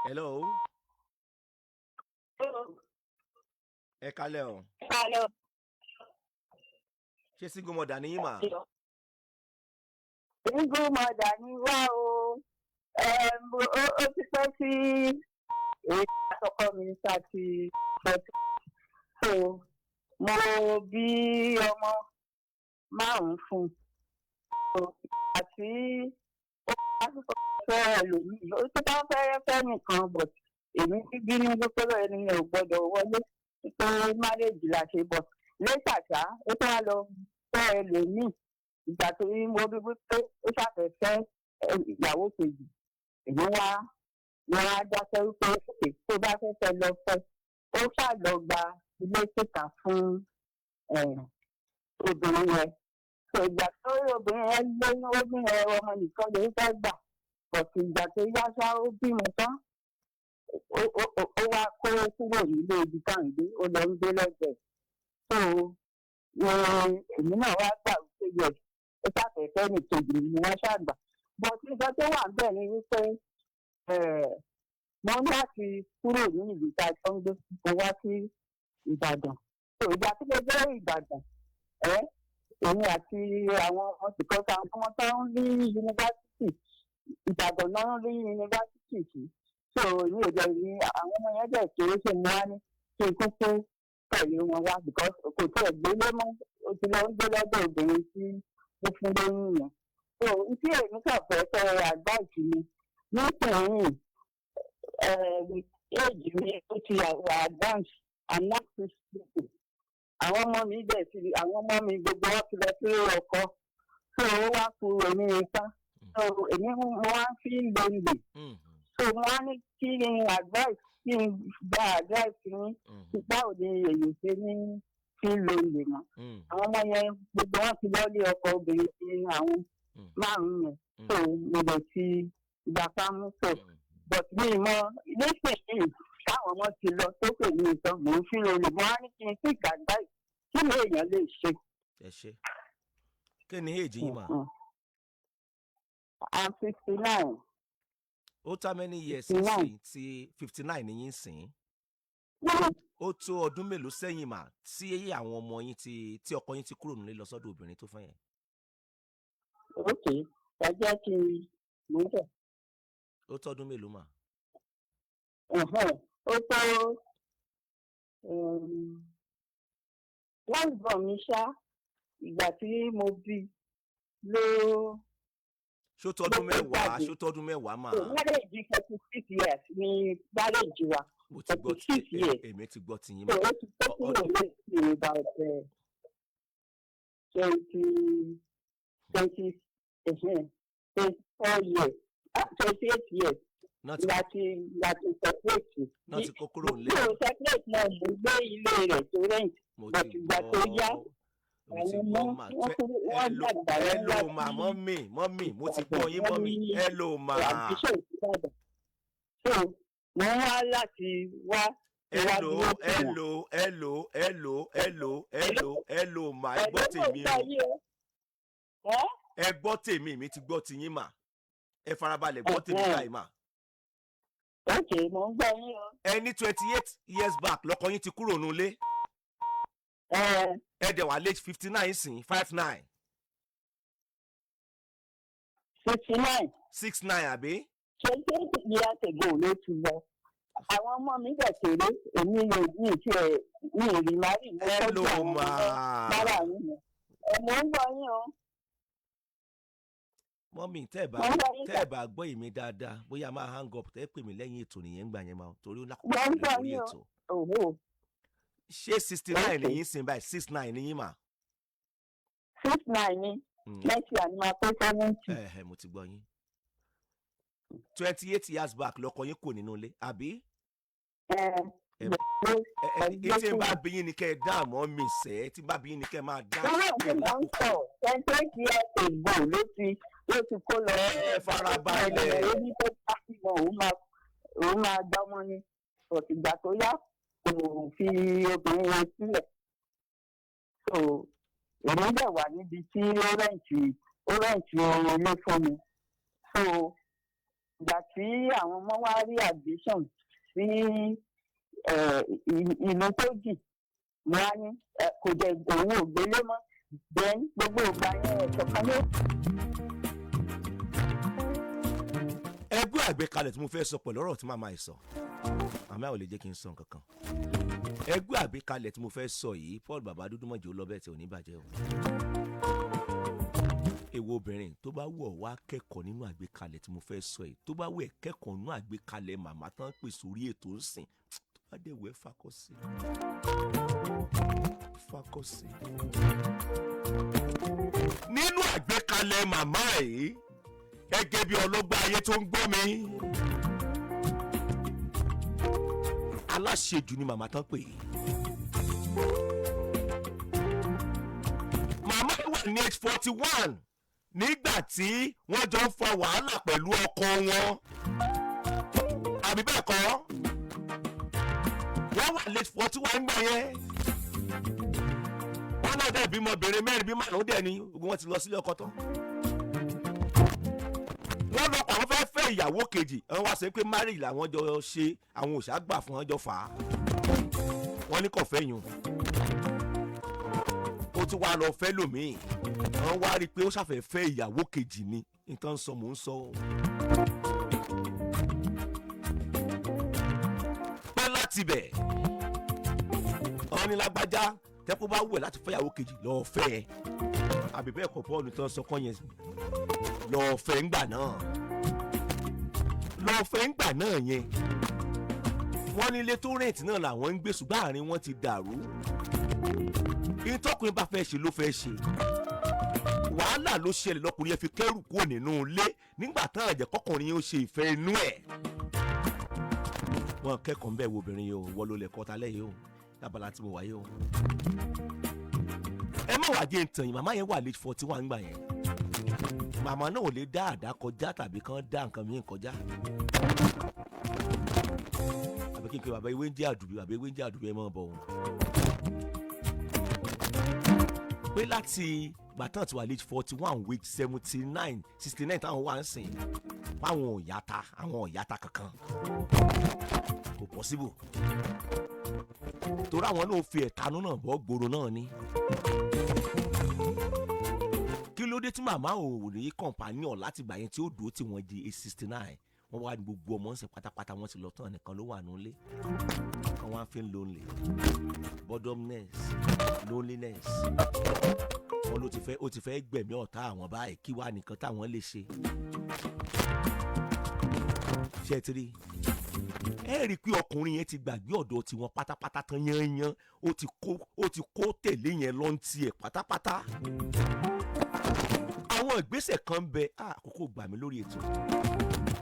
Hello. Ẹ kálẹ̀ o. Hello. Ṣé single mother ni yín mà? Single mother ni wá o. Ó ti pẹ́ sí èyí àkọ́kọ́ mi ṣáàtì fọ́tò. So mo bí ọmọ 5 fún un. Àti ó bá fẹ́ ẹlòmíì. Ó ti bá fẹ́ nìkan but èmi ti bínú pé ẹni yẹn ò gbọ́dọ̀ wọlé pé marriage la ṣe bọ̀. Later ṣá ó tún wá lọ fẹ́ ẹlòmíì. Ìgbà tó yí mo rí wípé ó ṣàfẹ́fẹ́ ìyàwó kejì èmi wá dákẹ́ wípé tó bá fẹ́ lọ fẹ́ ó ṣàlọ́ gba ilé síta fún obìnrin yẹn. So ìgbà tó rí obìnrin yẹn lóyún obìnrin ọmọ nìkan ló fẹ́ gbà bọ̀tù ìgbà tó yá ṣá ó bímọ tán ó wá kó kúrò nílé ibi tá à ń gbé ó lọ ń gbé lọ́gbẹ̀ẹ́. So èmi náà wá gbà wípé yẹ ó ṣàfẹ́fẹ́ nìkejì ni wọ́n ṣàgbà bọ̀tù nǹkan tó wà bẹ́ẹ̀ ni wípé mo ní láti kúrò ní ìlú tá a jọ ń gbé mo wá sí Ìbàdàn. So ìgbà tí mo dé Ìbàdàn èmi àti àwọn ọ̀sìnkọ́ta ọmọ tó ń rí yunifásitì Ìbàdàn náà ń rí yunifásitì sí. So èmi ò jẹ́ ní àwọn ọmọ yẹn jẹ́ kéré ṣe mo wá ní kí n kúkú pẹ̀lú wọn wá because kò tí ẹ̀ gbélé mọ́ ó ti lọ ń gbé lọ́dọ̀ obìnrin tí ó fún lóyún yẹn. So tí èmi kàn fẹ́ fẹ́ advice mi nísìnyí éèjì mi ó ti wà advance and not people. Àwọn ọmọ mi dẹ̀ ti àwọn ọmọ mi gbogbo wọn ti lọ sí ọkọ so ó wá kú èmi nìkan so èmi mo wá fi ń lòlè so mo wá ní kí n advice kí n gba advice ní báwo ni èyí ṣe ní fi ń lòlè mọ́. Àwọn ọmọ yẹn gbogbo wọn ti lọ lé ọkọ obìnrin sí àwọn 5 yẹn so mo lè ti gbà pamọ́ so but mi mọ nísìnyí táwọn ọmọ ti lọ sókè ní ìtàn mò ń fi lòlè mo wá ní kí n pick advice kí ni èèyàn lè ṣe. Ẹ ṣe kí ni èjì yín mà? I'm 59. Ó tá many years sí ti 59 ni yín sìn? Ó tó ọdún mélòó sẹ́yìn mà tí àwọn ọmọ yín tí ọkọ yín ti kúrò nílé lọ sọ́dọ̀ obìnrin tó fẹ́ yẹn? Ok ẹ jẹ́ kí n mú bẹ̀. Ó tó ọdún mélòó mà? Ó tó wọ́n gbọ̀n mi ṣá ìgbà tí mo bí ló. Ṣó tọdún mẹ́wàá mà? Marriage 46 years ni marriage wa. Mo ti gbọ́ tí èmi ti gbọ́ tiyín mà. Ó ti tó kúrò lẹ́sìn about 24 years 28 years. Láti separate. Náà ti kó kúrò nílé. Mo separate náà mo gbé ilé rẹ̀ tó rent. Ìgbà tó yá. Hello ma mọ́mì mo ti gbọ́ yín mọ́mì hello ma. So mo wá láti wá. Hello ma ẹ gbọ́ tèmi o. Ẹ gbọ́ tèmi mi ti gbọ́ tiyín mà. Ẹ farabalẹ̀ gbọ́ tèmi báyìí mà. Ok mo ń gbọ́ yín o. Ẹni 28 years back lọ́kọ yín ti kúrò nulé. Ẹ dẹ̀ wà late 59 sìn 59. 69 àbí? 28 years ago ló ti lọ. Àwọn ọmọ mi dẹ̀ kéré èmi lè ní ìṣe ní ìrìn márì ní ọjọ́ àwọn ọmọ lára mi. Mo ń gbọ́ yín o. Mọ́mì tẹ́ ẹ bá gbọ́ èmi dáadáa bóyá máa hang up tẹ́ ẹ pè mí lẹ́yìn ètò nìyẹn ń gbà yẹn máa torí ó lákòókò lórí ètò. Ṣé 69 ni yín sin báyìí 69 ni yín mà? 69 ni next year ni máa pé 70. Mo ti gbọ́ yín. 28 years back lọ́kọ yín kò nínú ilé àbí? Tí n bá bí yín ni kẹ́ ẹ dá àmọ́ mi sẹ́ tí n bá bí yín ni kẹ́ ẹ máa dá. 28 years ago ló ti kó lọ. Ẹ farabalẹ̀. Ó ní tó bá sí mọ́ òun máa dámọ́ ni ìgbà tó yá kò fi obìnrin yẹn sílẹ̀. So èmi dẹ̀ wà níbi tí ó rẹ̀ǹtì ilé fún mi. So ìgbà tí àwọn ọmọ wa rí admission sí ìlú tó jì wọ́n á ní kò jẹ́ òun ò gbélé mọ́ then gbogbo ìgbà yẹn ẹ̀sọ̀ kan ló. ẹgbẹ́ àgbékalẹ̀ tí mo fẹ́ sọ pẹ̀lú ọ̀rọ̀ tí màmá ẹ̀ sọ màmá ẹ̀ ò lè jẹ́ kí n sọ nǹkan kan ẹgbẹ́ àgbékalẹ̀ tí mo fẹ́ sọ yìí Paul bàbá dúdú mọ̀jẹ̀ ó lọ bẹ́ẹ̀ tí ò ní bàjẹ́ o. èwo obìnrin tó bá wù ọ́ wá kẹ́kọ̀ọ́ nínú àgbékalẹ̀ tí mo fẹ́ sọ yìí tó bá wù ẹ́ kẹ́kọ̀ọ́ nínú àgbékalẹ̀ màmá tán pè sórí ètò ìsìn tó bá dé wẹ́ fakọ́sí. nínú àgbékalẹ̀ màmá yìí gẹ́gẹ́ bí ọlọ́gbọ́n ayé tó ń gbọ́ mi aláṣejù ni màmá tán pè é. màmá wà ní age 41 nígbà tí wọ́n jọ ń fa wàhálà pẹ̀lú ọkọ wọn àbí bẹ́ẹ̀ kọ́ wọ́n wà ní age 41 gbà yẹn wọ́n náà dẹ̀ bímọ obìnrin mẹ́rin bí márùn-ún dẹ̀ ni wọ́n ti lọ sílé ọkọ tán. wọ́n lọ pa àwọn fẹ́ ìyàwó kejì wọ́n wá sọ pé márì làwọn jọ ṣe àwọn òṣà gbà fún wọn jọ fà á wọ́n ní kò fẹ́ yùn ó ti wá lọ fẹ́ lòmíì wọ́n wá rí i pé ó ṣàfẹ́ fẹ́ ìyàwó kejì ni nǹkan sọ mò ń sọ. pẹ́ láti bẹ̀ wọ́n ní lágbájá tẹ́kọ̀ bá wù ẹ́ láti fẹ́ ìyàwó kejì lọ́ọ́ fẹ́ ẹ àbí bẹ́ẹ̀ kọ́ Paul tán sọ kọ́ yẹn lọ́ọ́ fẹ́ ńgbà náà yẹn wọ́n ní ilé tó rẹ̀ǹtì náà làwọn ń gbé ṣùgbọ́n àárín wọn ti dàrú ìtọ́kùnrin bá fẹ́ ṣe ló fẹ́ ṣe wàhálà ló ṣẹlẹ̀ lọ́kùnrin yẹn fi kẹ́rù kúrò nínú ilé nígbà tán àjẹ́ kọ́kùnrin yẹn ó ṣe ìfẹ́ inú ẹ̀ wọn kẹ́kọ̀ọ́ ń bẹ̀ wo obìnrin yìí o wọ́n ló lẹ̀ kọ́ta lẹ́yìn o lábala tí mo wáyé o ẹ má wàá jẹ́ ntàn yìí màmá yẹn wà late 41 gbà yẹn màmá náà ò lè dá àdá kọjá tàbí kán dá nǹkan mìíràn kọjá àbí kí n pe bàbá ewé ń jẹ́ àdùbí bàbá ewé ń jẹ́ àdùbí ẹ mọ̀ bọ̀ wọn. pé láti gbàtàn tí wà late 41 week 79 69 táwọn wà ń sìn fáwọn ọ̀yàtà kankan kò possible torí àwọn náà fi ẹ̀tanú náà bọ́ gbòòrò náà ni. kí ló dé tí màmá ò rí kọ̀ǹpánì ọ̀ láti gbà yẹn tí ó dúró tí wọ́n di 69 wọ́n wá ní gbogbo ọmọ ọ̀sẹ̀ pátápátá wọ́n ti lọ tán nìkan ló wà nílé wọ́n wá fi ń lonely boredomness loneliness wọ́n ló ti fẹ́ gbẹ̀mí ọ̀tá àwọn báyìí kí wá nìkan táwọn lè ṣe. ṣé ẹ ti rí ẹ rí i pé ọkùnrin yẹn ti gbàgbé ọ̀dọ̀ tiwọn pátápátá tán yányán ó ti kó tẹ̀lé yẹn lọ́ntì ẹ̀ pátápátá. àwọn ìgbésẹ̀ kan ń bẹ àkókò gbà mí lórí ètò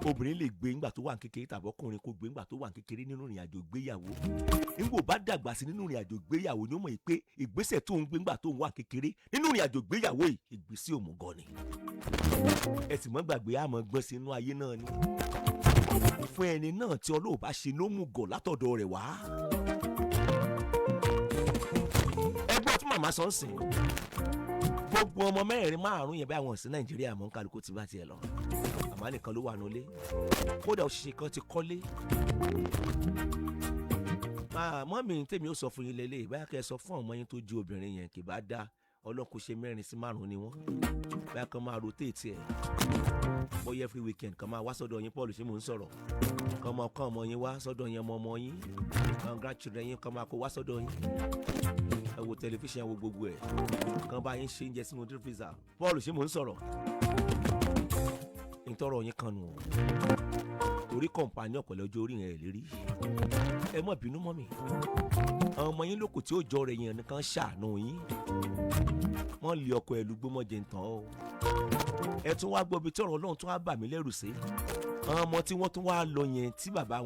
obìnrin lè gbé ńgbà tó wà kékeré tàbí ọkùnrin kò gbé ńgbà tó wà kékeré nínú ìrìn àjò ìgbéyàwó ńgbò bá dàgbà sí nínú ìrìn àjò ìgbéyàwó ni ó mọ̀ pé ìgbésẹ̀ tó ń gbé ńgbà tó ń wà kékeré nínú ìrìn àjò ìgbéyàwó yìí ìgbésẹ̀ òmùgọ̀ ni ẹ sì mọ́ gbàgbé àmọ́ gbọ́n sí inú ayé náà ni fún ẹni náà tí ọlọ́ọ̀bá ṣe ló mú gọ̀ látọ̀dọ̀ rẹ̀ wá. ẹgbọ́n tí màmá sọ ń sìn gbogbo ọmọ mẹ́rin márùn-ún yẹn bí àwọn sí Nàìjíríà mọ́ kálukú ti bá tiẹ̀ lọ màmá nìkan ló wà nílé kódà òṣìṣẹ́ kan ti kọ́lé. mọ́mì tèmi ó sọ fún yín lélẹ̀ báyà kẹ́ ẹ sọ fún ọmọ yín tó ju obìnrin yẹn kì bá dá ọlọ́kù ṣe 4 sí 5 ni wọ́n báyà kan máa rotate ẹ̀ bóyá every weekend kan máa wá sọ́dọ̀ yín Paul ṣé mò ń sọ̀rọ̀ kan máa kọ́ ọmọ yín wá sọ́dọ̀ yín ọmọ yín grandchildren yín kan máa kó wá sọ́dọ̀ yín ẹ wo tẹlifíṣàn wo gbogbo ẹ̀ kan bá yín ṣe ń jẹ sínú deep freezer Paul ṣé mò ń sọ̀rọ̀ ìtọ́rọ̀ yín kan nù torí kọ̀ǹpánì ọ̀pọ̀lọpọ̀ ọjọ́ orí yẹn lérí ẹ má bínú mọ́ mi àwọn ọmọ yín lóko tí ó jọ rẹ̀ yẹn nìkan ṣàánú yín wọ́n lé ọkọ̀ ẹ̀ lùgbọ́mọ̀jẹ̀ ń tàn ọ́ ẹ tún wá gbọ́ bí tí ọ̀rọ̀ Ọlọ́run tún wá bà mí lẹ́rù sí àwọn ọmọ tí wọ́n tún wá lọ yẹn tí bàbá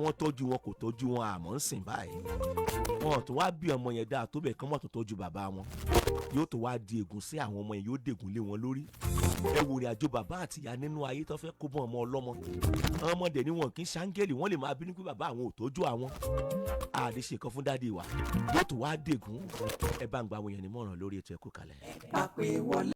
wọn tọ́jú wọn kò tọ́jú wọn àmọ́ ń sìn báyìí wọn tún wá bí ọmọ yẹn dáa tó bẹ̀ kán mọ̀ tó tọ́jú bàbá wọn yóò tó wá di ègún sí àwọn ọmọ yẹn yóò dègún lé wọn lórí ẹ wò rìn àjò bàbá àtìyá nínú ayé tó fẹ́ kó bọ́ ọmọ ọlọ́mọ àwọn ọmọdé ni wọn kì í ṣáńgẹ́lì wọ́n lè máa bínú pé bàbá àwọn ò tọ́jú àwọn àdéṣe kan fún dádì wa yóò tó wá dègún ẹ bá ń gba àwọn èèyàn nímọ̀ràn lórí ètò ẹ̀kọ́ kalẹ̀.